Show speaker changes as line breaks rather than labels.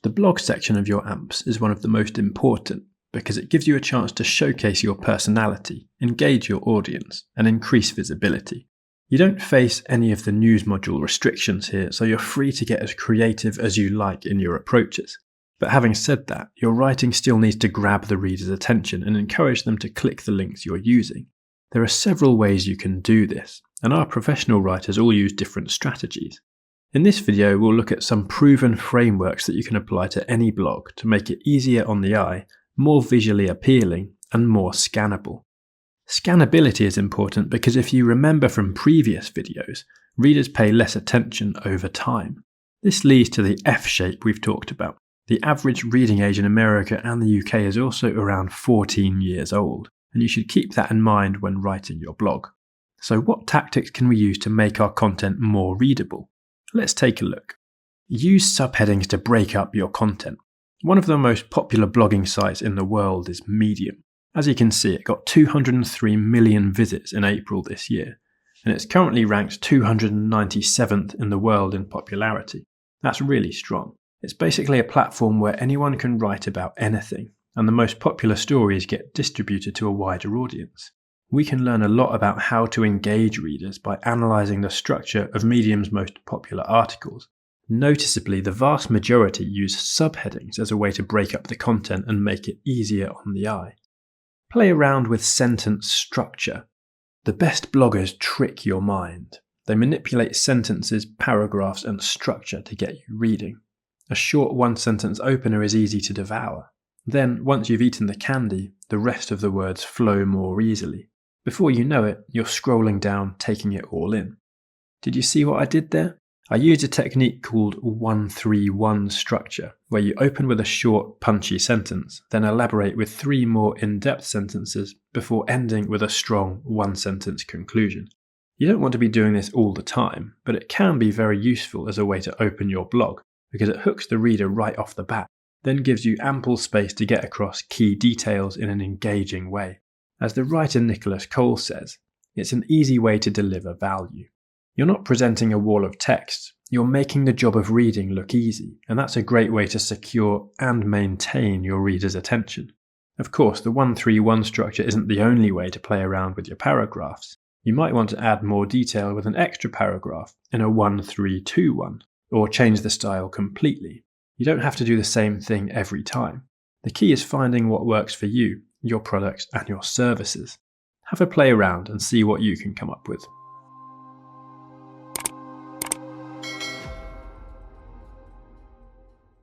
The blog section of your AMPs is one of the most important because it gives you a chance to showcase your personality, engage your audience, and increase visibility. You don't face any of the news module restrictions here, so you're free to get as creative as you like in your approaches. But having said that, your writing still needs to grab the reader's attention and encourage them to click the links you're using. There are several ways you can do this, and our professional writers all use different strategies. In this video, we'll look at some proven frameworks that you can apply to any blog to make it easier on the eye, more visually appealing, and more scannable. Scannability is important because if you remember from previous videos, readers pay less attention over time. This leads to the F shape we've talked about. The average reading age in America and the UK is also around 14 years old, and you should keep that in mind when writing your blog. So what tactics can we use to make our content more readable? Let's take a look. Use subheadings to break up your content. One of the most popular blogging sites in the world is Medium. As you can see, it got 203 million visits in April this year, and it's currently ranked 297th in the world in popularity. That's really strong. It's basically a platform where anyone can write about anything, and the most popular stories get distributed to a wider audience. We can learn a lot about how to engage readers by analysing the structure of Medium's most popular articles. Noticeably, the vast majority use subheadings as a way to break up the content and make it easier on the eye. Play around with sentence structure. The best bloggers trick your mind. They manipulate sentences, paragraphs, and structure to get you reading. A short one-sentence opener is easy to devour. Then, once you've eaten the candy, the rest of the words flow more easily. Before you know it, you're scrolling down, taking it all in. Did you see what I did there? I used a technique called 1-3-1 structure, where you open with a short, punchy sentence, then elaborate with 3 more in-depth sentences before ending with a strong one-sentence conclusion. You don't want to be doing this all the time, but it can be very useful as a way to open your blog, because it hooks the reader right off the bat, then gives you ample space to get across key details in an engaging way. As the writer Nicholas Cole says, it's an easy way to deliver value. You're not presenting a wall of text, you're making the job of reading look easy, and that's a great way to secure and maintain your reader's attention. Of course, the 1-3-1 structure isn't the only way to play around with your paragraphs. You might want to add more detail with an extra paragraph in a 1-3-2-1, or change the style completely. You don't have to do the same thing every time. The key is finding what works for you, your products, and your services. Have a play around and see what you can come up with.